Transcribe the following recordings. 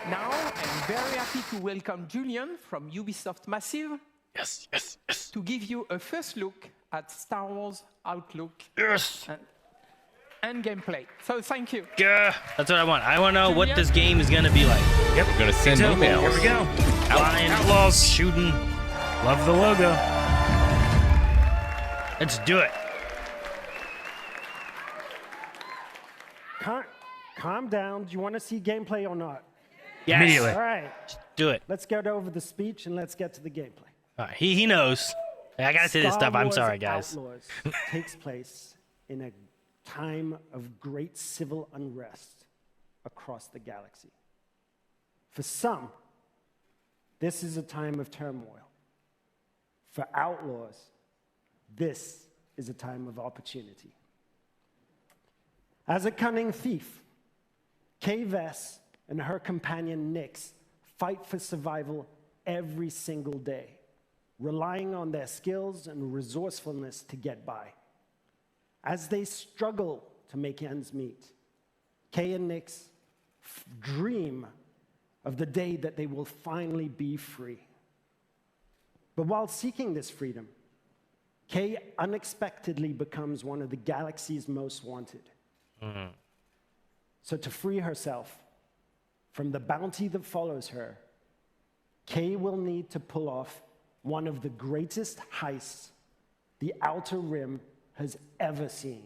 Now, I'm very happy to welcome Julian from Ubisoft Massive. Yes. To give you a first look at Star Wars Outlook. Yes. And gameplay. So thank you. Yeah, that's what I want. I want to know what this game is gonna be like. Yep, we're gonna send emails. Here we go. Flying, Outlaws, shooting. Love the logo. Let's do it. Calm down. Do you want to see gameplay or not? Yes. Immediately. All right. Do it. Let's get over the speech and let's get to the gameplay. All right, he knows. I gotta say this stuff. I'm sorry, guys. Outlaws takes place in a time of great civil unrest across the galaxy. For some, this is a time of turmoil. For Outlaws, this is a time of opportunity. As a cunning thief, Kay Vess and her companion Nix fight for survival every single day, relying on their skills and resourcefulness to get by. As they struggle to make ends meet, Kay and Nix dream of the day that they will finally be free. But while seeking this freedom, Kay unexpectedly becomes one of the galaxy's most wanted. So to free herself from the bounty that follows her, Kay will need to pull off one of the greatest heists the Outer Rim has ever seen.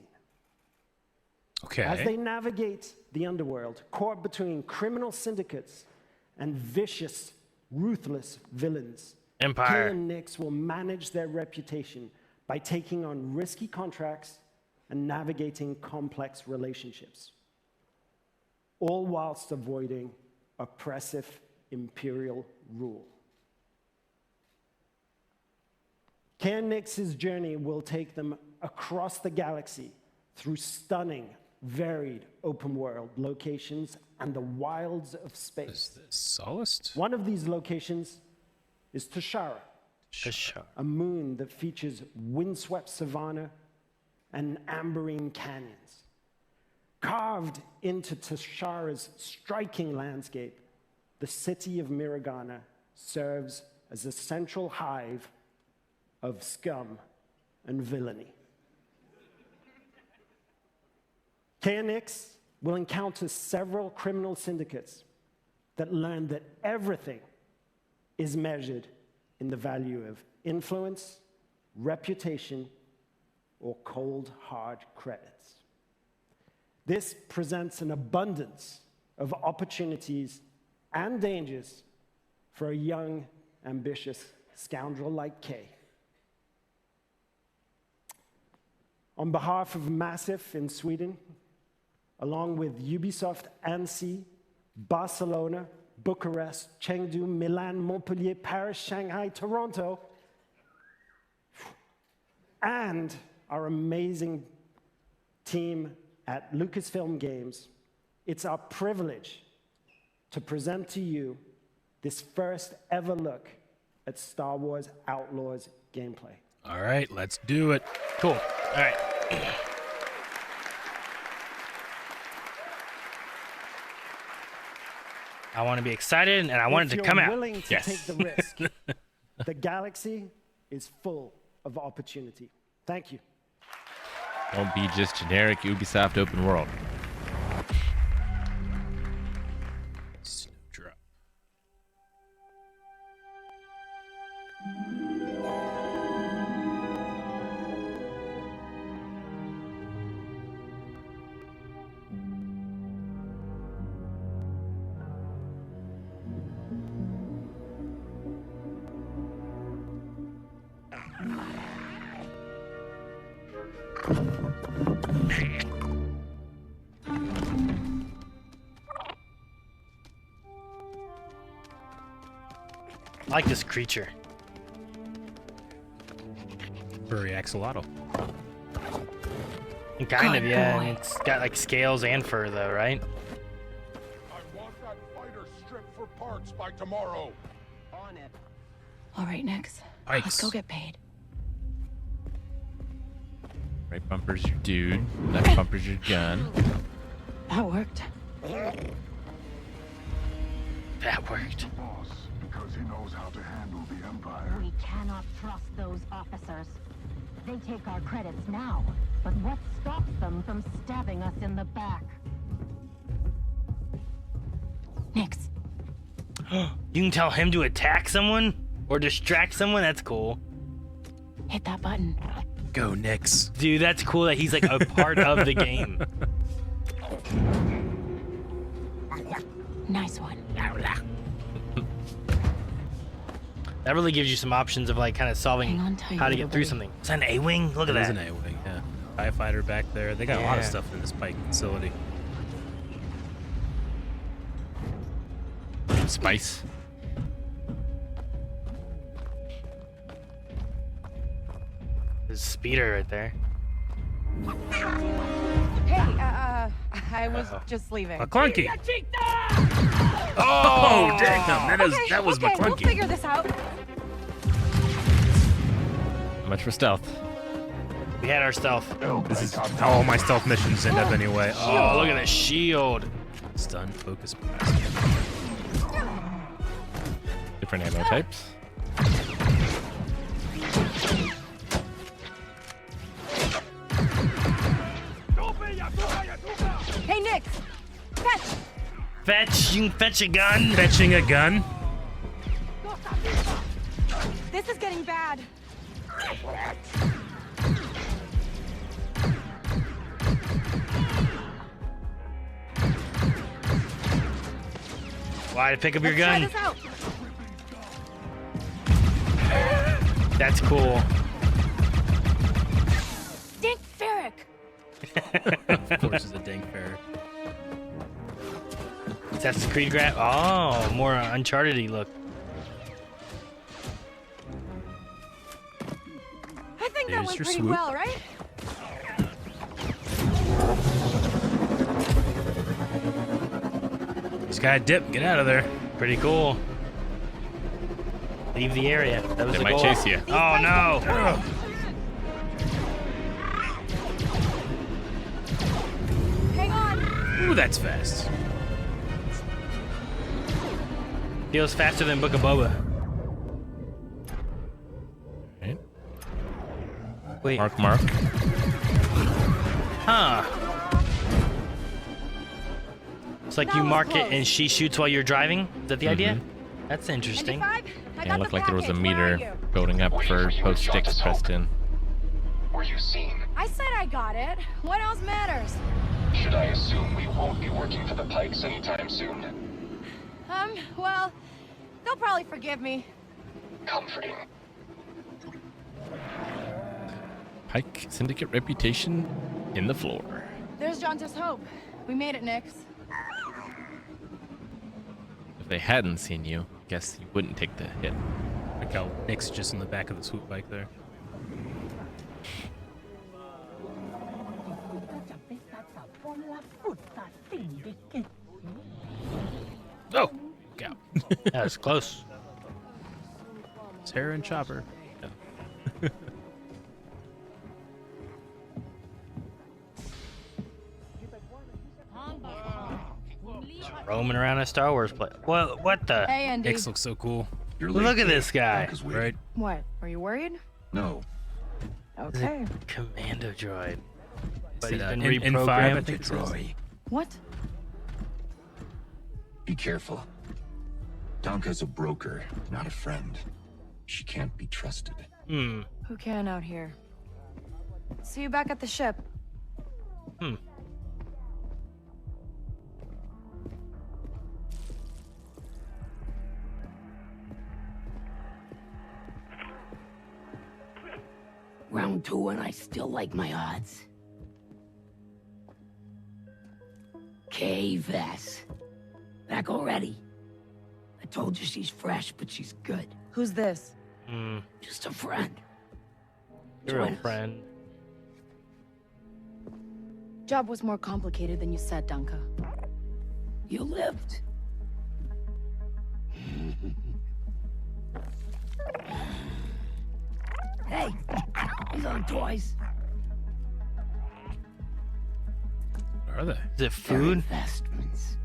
Okay. As they navigate the underworld, caught between criminal syndicates and vicious, ruthless villains, Empire. Kay and Nix will manage their reputation by taking on risky contracts and navigating complex relationships, all whilst avoiding oppressive imperial rule. Kay and Nix's journey will take them across the galaxy through stunning, varied open-world locations and the wilds of space. Is this Solist? One of these locations is Tashara, Sure. a moon that features windswept savanna and amberine canyons. Carved into Tashara's striking landscape, the city of Miragana serves as a central hive of scum and villainy. Kay and Nix will encounter several criminal syndicates that learn that everything is measured in the value of influence, reputation, or cold, hard credits. This presents an abundance of opportunities and dangers for a young, ambitious scoundrel like Kay. On behalf of Massive in Sweden, along with Ubisoft, Annecy, Barcelona, Bucharest, Chengdu, Milan, Montpellier, Paris, Shanghai, Toronto, and our amazing team at Lucasfilm Games, it's our privilege to present to you this first ever look at Star Wars Outlaws gameplay. All right, let's do it. Cool. All right. I want to be excited, and I want it to come If out. you're willing to Yes. take the risk, the galaxy is full of opportunity. Thank you. Don't be just generic Ubisoft open world. Snowdrop. I like this creature. Furry axolotl. Kind of, Good yeah. boy. And it's got like scales and fur, though, right? I want that fighter stripped for parts by tomorrow. On it. All right, Nix. Yikes. Let's go get paid. Right bumper's your dude. Left bumper's your gun. That worked. That worked. Boss, because he knows how to handle the Empire. We cannot trust those officers. They take our credits now, but what stops them from stabbing us in the back? Nix, You can tell him to attack someone or distract someone. That's cool. hit that button. Go, Nix. Dude, that's cool that he's like a part of the game. Nice one. That really gives you some options of like kind of solving Hang on tight, how to little get through buddy. something. Is that an A-wing? Look at There's that. an A-wing, yeah. TIE fighter back there. They got a lot of Yeah. stuff in this Pike facility. Spice. There's a speeder right there. Hey, I was just leaving. McClunky. Oh, damn! That was okay, we'll McClunky. figure this out. Much for stealth. We had our stealth. This is how all my stealth missions end up anyway. Oh, look at the shield. Stun, focus, blast. Different ammo types. Hey, Nix! Fetch! Fetch, you can fetch a gun. Fetching a gun. This is getting bad. Why to pick up your Let's try gun? this out. That's cool. Dink Ferric! Of course, is a dang fair. That's the Creed grab. Oh, more Uncharted-y look. I think that There's went your pretty swoop. well, right? Just gotta dip. Get out of there. Pretty cool. Leave the area. That was They the might goal. chase you. Oh no! Hang on. Ooh, that's fast. Feels faster than Book of Boba. Right. Wait. Mark. Huh. It's like That you was mark it close. and she shoots while you're driving. Is that the idea? That's interesting. 95? I Yeah, got it looked the like there was a package. Where are meter you? building up for post sticks pressed in. Were you seen? I said I got it. What else matters? Should I assume we won't be working for the Pikes anytime soon? Well, they'll probably forgive me. Comforting. Pike Syndicate reputation in the floor. There's Jonta's hope. We made it, Nix. If they hadn't seen you, guess you wouldn't take the hit. Like how Nick's just in the back of the swoop bike there. Oh, look out. That was close. Sarah and Chopper. Roaming around a Star Wars play. What the? Hey, Andy. Nix looks so cool. You're Look at this guy. Right? What? Are you worried? No. Okay. Commando droid. But Is he's it, been N5, I reprogrammed. think it is. Troy, What? be careful. Donka's a broker, not a friend. She can't be trusted. Hmm. Who can out here? See you back at the ship. Hmm. Round two, and I still like my odds. K-Vess. Back already. I told you she's fresh, but she's good. Who's this? Hmm. Just a friend. Your real Join us. friend. Job was more complicated than you said, Danka. You lived. Hey, he's on toys. Where are they? Is it They're food? investments.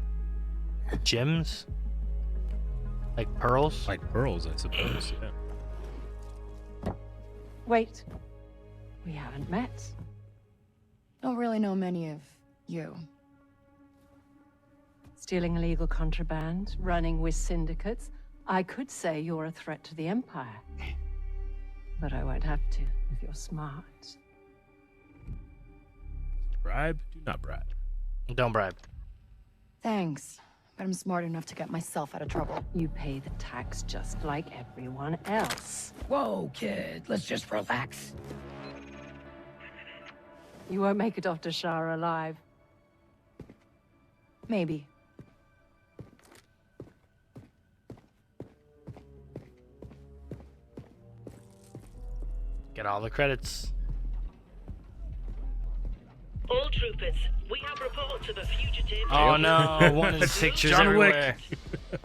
Gems? Like pearls? Like pearls, I suppose. Yeah. Wait. We haven't met. Don't really know many of you. Stealing illegal contraband, running with syndicates. I could say you're a threat to the Empire. But I won't have to if you're smart. Bribe? Do not bribe. Don't bribe. Thanks, but I'm smart enough to get myself out of trouble. You pay the tax just like everyone else. Whoa, kid. Let's just relax. You won't make it off to Shara alive. Maybe. Get all the credits. All troopers, we have reports of a fugitive. Oh no, one of pictures John everywhere. Wick.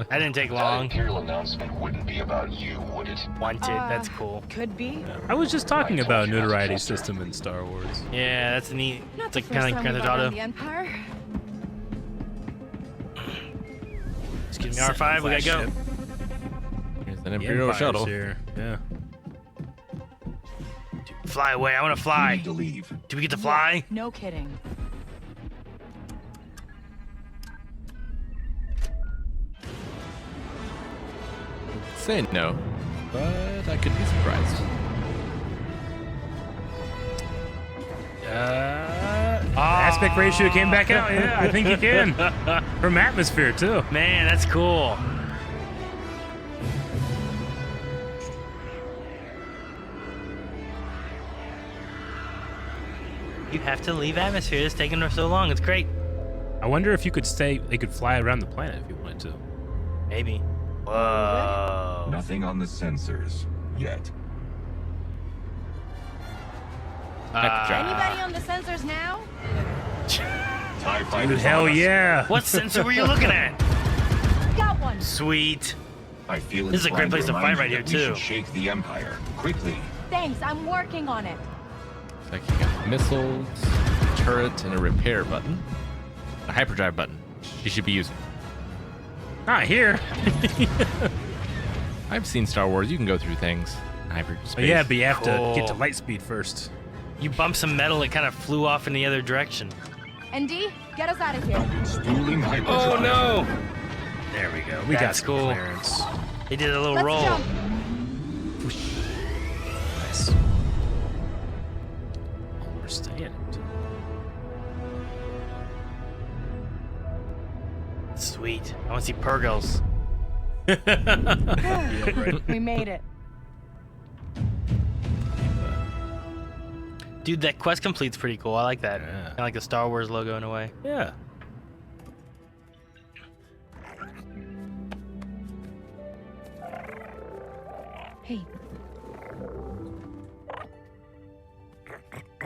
That didn't take That long. Imperial announcement wouldn't be about you, would it? Wanted, that's cool. Could be. I was just talking about notoriety system in Star Wars. Yeah, that's neat. Not It's the like first kind of time Grand we Theft brought Auto. down the Empire. Excuse me, R5, we gotta go. Ship. Here's an The Imperial Empire's shuttle. here. Yeah. Fly away, I wanna You fly. need to leave. Do we get to fly? No kidding. Say no, but I could be surprised. Aspect ratio came back out. Yeah, I think you can. From atmosphere, too. Man, that's cool. You have to leave atmosphere. It's taking so long. It's great. I wonder if you could stay. They could fly around the planet if you wanted to. Maybe. Whoa. Nothing on the sensors yet. Anybody on the sensors now? TIE Dude, fighters hell on us. yeah. What sensor were you looking at? Got one. Sweet. I feel This is a great inclined place to remind fight you right that here, we too. should shake the Empire quickly. Thanks, I'm working on it. Looks like you got missiles, turret, and a repair button. A hyperdrive button. You should be using. Not here. I've seen Star Wars. You can go through things in hyperspace. But yeah, but you have Cool. to get to light speed first. You bumped some metal, it kind of flew off in the other direction. ND, get us out of here. Stooling hyperdrive. no! There we go. We got That's some cool. clearance. They did a little Let's roll. jump. Nice. Oh, we're staying. Sweet. I want to see Purgles. Yeah, right. We made it. Dude, that quest complete's pretty cool. I like that. Yeah. Kind of like the Star Wars logo in a way. Yeah. Hey,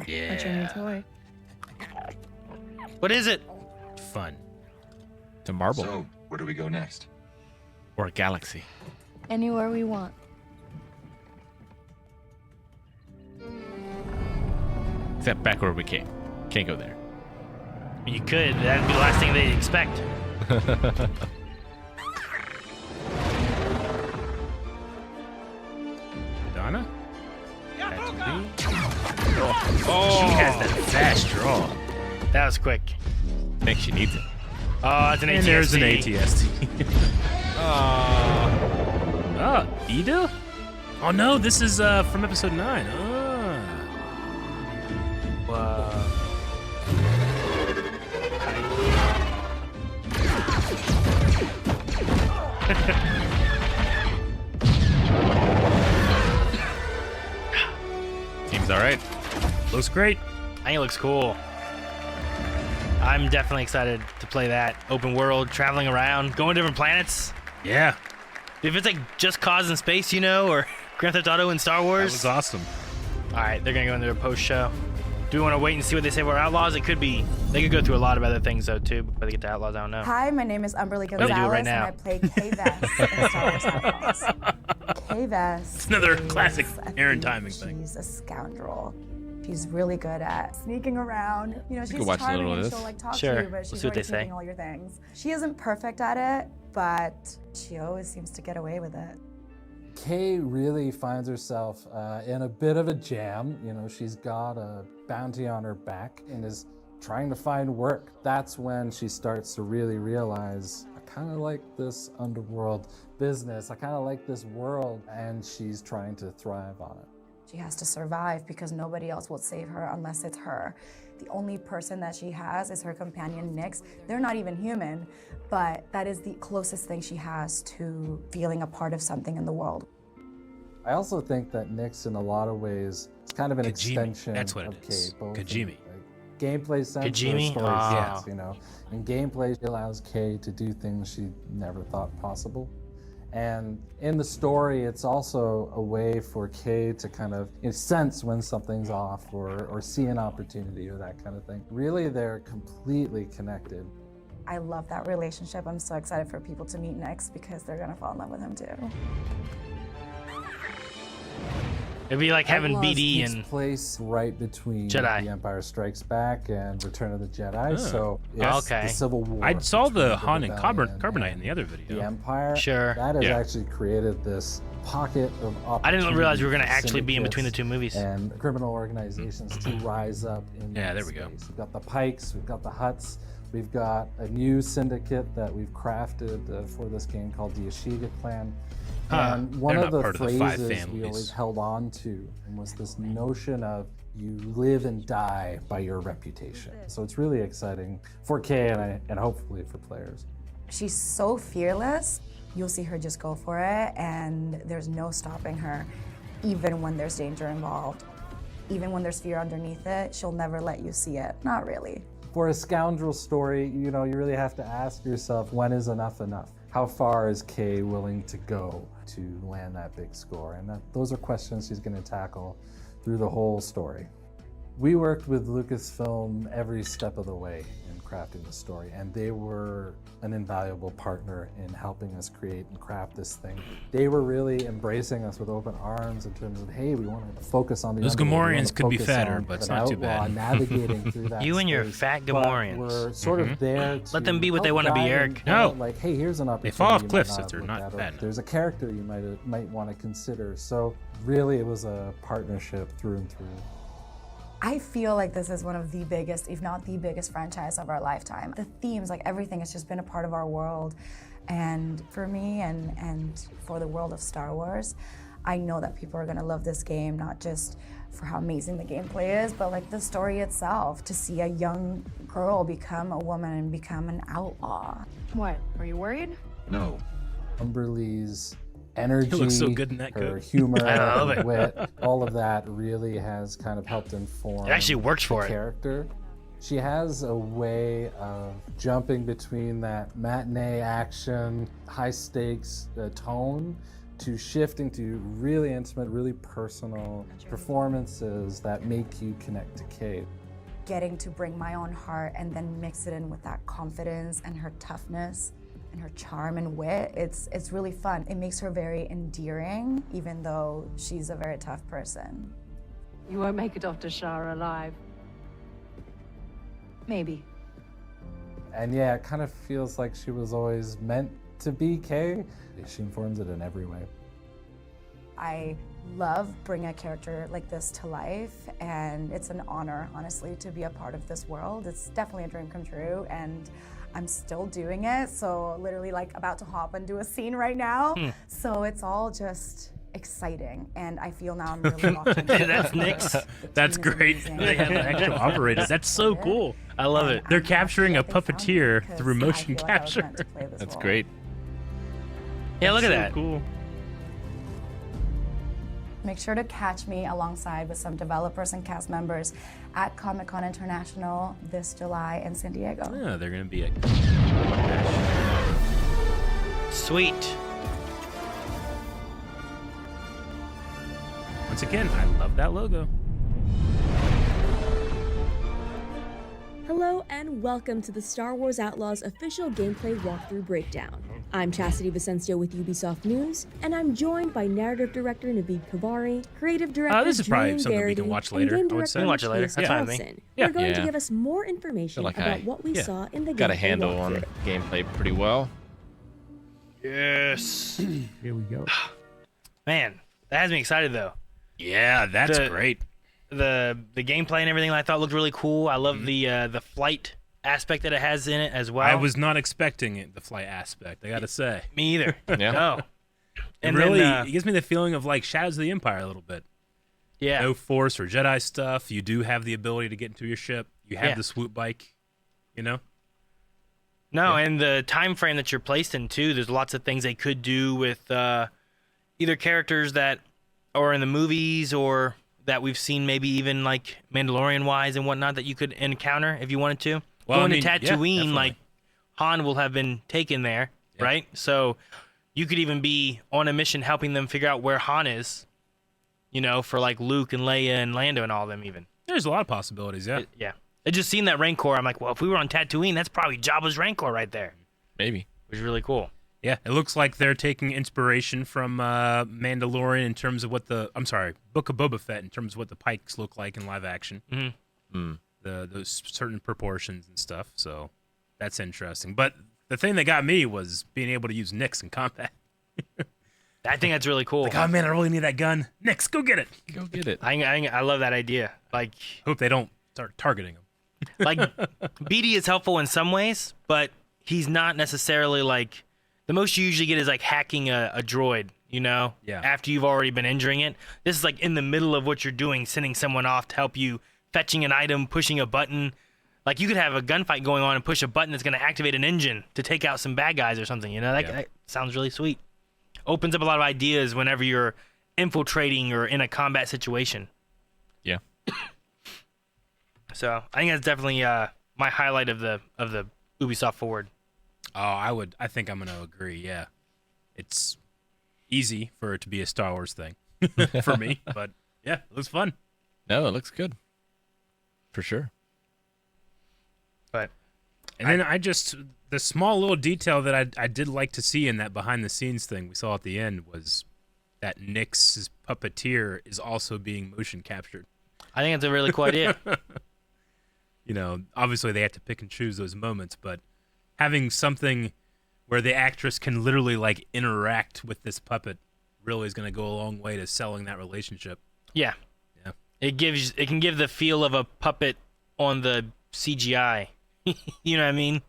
Yeah. what's your new toy? What is it? Fun. To marble So, where do we go next? or a galaxy. Anywhere we want. Except back where we came. Can't go there. You could. That'd be the last thing they'd expect. Donna? Oh, She has that fast draw. that was quick. I think she needs it. Oh, that's an ATST. And there's an ATST. Oh, Ida? Oh no, this is from episode 9. Whoa. Seems alright. Looks great. I think it looks cool. I'm definitely excited to play that. Open world, traveling around, going to different planets. Yeah, If it's like Just Cause in space, you know, or Grand Theft Auto in Star that Wars. was awesome. All right, they're gonna go into a post show. Do we want to wait and see what they say about Outlaws? It could be. They could go through a lot of other things though too before they get to Outlaws. I don't know. Hi, my name is Umberly Let me do it Gonzalez, right and now. I play Kay Vess in Star Wars Outlaws. Kay Vess. It's another is classic a Aaron thief. timing thing. She's a scoundrel. She's really good at sneaking around. You know, she's could watch a charming little of and this. she'll like talk Sure. to you, but We'll she's see what they already say. taking all your things. She isn't perfect at it, but she always seems to get away with it. Kay really finds herself in a bit of a jam. You know, she's got a bounty on her back and is trying to find work. That's when she starts to really realize, I kind of like this underworld business. I kind of like this world, and she's trying to thrive on it. She has to survive because nobody else will save her unless it's her. The only person that she has is her companion, Nix. They're not even human, but that is the closest thing she has to feeling a part of something in the world. I also think that Nix, in a lot of ways, is kind of an extension That's what of it is. Kay. Both Kajimi. Gameplay sense, Kajimi? story Ah. sense, you know. In gameplay, she allows Kay to do things she never thought possible. And in the story, it's also a way for Kay to kind of sense when something's off or see an opportunity or that kind of thing. Really, they're completely connected. I love that relationship. I'm so excited for people to meet Nix because they're gonna fall in love with him too. It'd be like having Outlaws BD takes and place right between Jedi. The Empire Strikes Back and Return of the Jedi. Oh. So Yes. it's Okay. the Civil War. I saw the between Han and rebellion Carbonite in the other video. The Empire. Sure. That has Yeah. actually created this pocket of I didn't realize we were opportunity gonna actually be in syndicates between the two movies. and criminal organizations to rise up in Yeah, that there we go. space. We've got the Pikes, we've got the Hutts, we've got a new syndicate that we've crafted for this game called the Ashiga Clan. And one they're of not the part of the five phrases we families. always held on to was this notion of you live and die by your reputation. So it's really exciting for Kay and hopefully for players. She's so fearless. You'll see her just go for it, and there's no stopping her, even when there's danger involved. Even when there's fear underneath it, she'll never let you see it. Not really. For a scoundrel story, you know, you really have to ask yourself, when is enough enough? How far is Kay willing to go to land that big score? And those are questions she's going to tackle through the whole story. We worked with Lucasfilm every step of the way in crafting the story, and they were an invaluable partner in helping us create and craft this thing. They were really embracing us with open arms in terms of, hey, we want to focus on the Those underworld. We Gamorreans want to could be focus fatter, on but it's an not too outlaw bad. navigating through that You and your space. fat But Gamorreans. we're sort of there to Let them be what they help want to be, guide Eric. and No. point out, like, hey, here's an opportunity. fall off you might cliffs not if they're have not looked at, or fat enough. There's a character you might want to consider. So really, it was a partnership through and through. I feel like this is one of the biggest, if not the biggest franchise of our lifetime. The themes, like everything has just been a part of our world. And for me and for the world of Star Wars, I know that people are gonna love this game, not just for how amazing the gameplay is, but like the story itself, to see a young girl become a woman and become an outlaw. What? Are you worried? No. Umberlee's energy, He looks so good in that her coat. humor, I love her it. wit, all of that really has kind of helped inform It actually works for the it. character. She has a way of jumping between that matinee action, high stakes tone to shifting to really intimate, really personal performances that make you connect to Kay. Getting to bring my own heart and then mix it in with that confidence and her toughness and her charm and wit, it's really fun. It makes her very endearing, even though she's a very tough person. You won't make it off to Shara alive. Maybe. And yeah, it kind of feels like she was always meant to be Kay. She informs it in every way. I love bringing a character like this to life, and it's an honor, honestly, to be a part of this world. It's definitely a dream come true, and I'm still doing it. So literally like about to hop and do a scene right now. So it's all just exciting, and I feel now I'm really locked in. That's Nix. That's great. They have actual operators. That's so cool. I love it. They're capturing a They found me puppeteer because through I motion feel like I was capture. meant to play this That's role. great. Yeah, look at So that. cool. Make sure to catch me alongside with some developers and cast members at Comic-Con International this July in San Diego. Yeah, they're gonna be a Sweet. once again. I love that logo. Hello and welcome to the Star Wars Outlaws official gameplay walkthrough breakdown. I'm Chastity Vicencio with Ubisoft News, and I'm joined by narrative director Naveed Kavari, creative director This is probably Julian something we Garrity, can watch and later, game I would say. director We can watch it later. Matthias That's fine with me. Carlson. Yeah. They're going Yeah. to give us more information Feel like about I what we yeah. saw in the Got a gameplay handle on walkthrough. gameplay pretty well. Yes. Here we go. Man, that has me excited though. Yeah, that's The- great. The gameplay and everything I thought looked really cool. I love the flight aspect that it has in it as well. I was not expecting it, the flight aspect, I gotta say. Me either. Yeah. No. And really, it gives me the feeling of like Shadows of the Empire a little bit. Yeah. No Force or Jedi stuff. You do have the ability to get into your ship. You have Yeah. the swoop bike, you know? No, and the time frame that you're placed in too. There's lots of things they could do with either characters that are in the movies or that we've seen maybe even like Mandalorian wise and whatnot that you could encounter if you wanted to. Well, Going I mean, to yeah, Tatooine, definitely. like Han will have been taken there, right? So you could even be on a mission helping them figure out where Han is. You know, for like Luke and Leia and Lando and all of them even. There's a lot of possibilities, yeah. Yeah. I just seen that Rancor. I'm like, well, if we were on Tatooine, that's probably Jabba's Rancor right there. Maybe. Which is really cool. Yeah, it looks like they're taking inspiration from Mandalorian in terms of what Book of Boba Fett in terms of what the pikes look like in live action. Mm-hmm. Those certain proportions and stuff. So that's interesting. But the thing that got me was being able to use Nix in combat. I think that's really cool. Like, oh man, I really need that gun. Nix, go get it. Go get it. I love that idea. Like, hope they don't start targeting him. Like, BD is helpful in some ways, but he's not necessarily like the most you usually get is like hacking a droid, you know? Yeah. After you've already been injuring it. This is like in the middle of what you're doing, sending someone off to help you, fetching an item, pushing a button. Like, you could have a gunfight going on and push a button that's going to activate an engine to take out some bad guys or something, you know? That sounds really sweet. Opens up a lot of ideas whenever you're infiltrating or in a combat situation. Yeah. So I think that's definitely my highlight of the Ubisoft Forward. Oh, I think I'm gonna agree. Yeah, it's easy for it to be a Star Wars thing for me, but yeah, it looks fun. No, it looks good. For sure. But and then the small little detail that I did like to see in that behind the scenes thing we saw at the end was that Nix's puppeteer is also being motion captured. I think it's a really cool idea. You know, obviously they have to pick and choose those moments, but having something where the actress can literally like interact with this puppet really is going to go a long way to selling that relationship. Yeah. Yeah. It can give the feel of a puppet on the CGI. You know what I mean?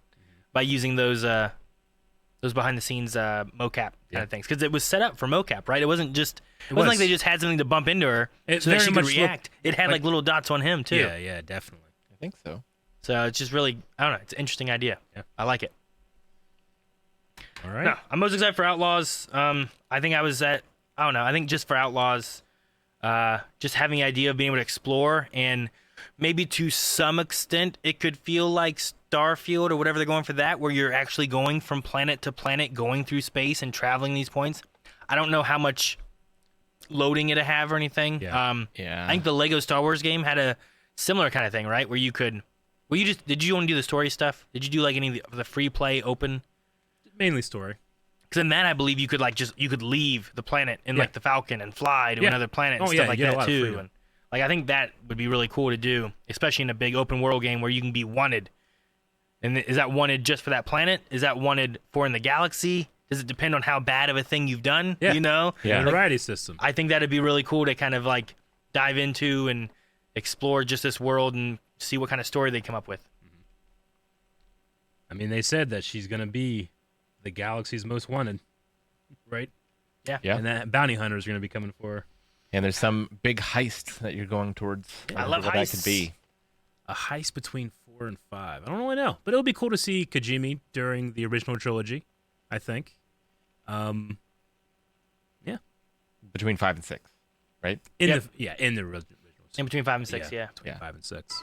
By using those behind the scenes mocap kind of things, because it was set up for mocap, right? It wasn't like they just had something to bump into her so that she could react. It had like little dots on him too. Yeah, definitely. I think so. So it's just really, I don't know, it's an interesting idea. Yeah. I like it. All right. No, I'm most excited for Outlaws. I think I think just for Outlaws, just having the idea of being able to explore, and maybe to some extent it could feel like Starfield or whatever they're going for that, where you're actually going from planet to planet, going through space and traveling these points. I don't know how much loading it'll have or anything. Yeah. I think the Lego Star Wars game had a similar kind of thing, right? Where you could, did you want to do the story stuff? Did you do like any of the free play open? Mainly story. Because in that, I believe you could you could leave the planet in like the Falcon and fly to another planet and stuff like that too. And like, I think that would be really cool to do, especially in a big open world game where you can be wanted. And is that wanted just for that planet? Is that wanted for in the galaxy? Does it depend on how bad of a thing you've done? Yeah. You know? Yeah. Like, Variety system. I think that'd be really cool to kind of like dive into and explore just this world and see what kind of story they come up with. I mean, they said that she's going to be the galaxy's most wanted, right? Yeah. And that bounty hunter is going to be coming for her. And there's some big heist that you're going towards. I love what heists. that could be. A heist between 4 and 5. I don't really know, but it'll be cool to see Kojima during the original trilogy, I think. Yeah. Between 5 and 6, right? In the original. In between 5 and 6, yeah. Between 5 and 6.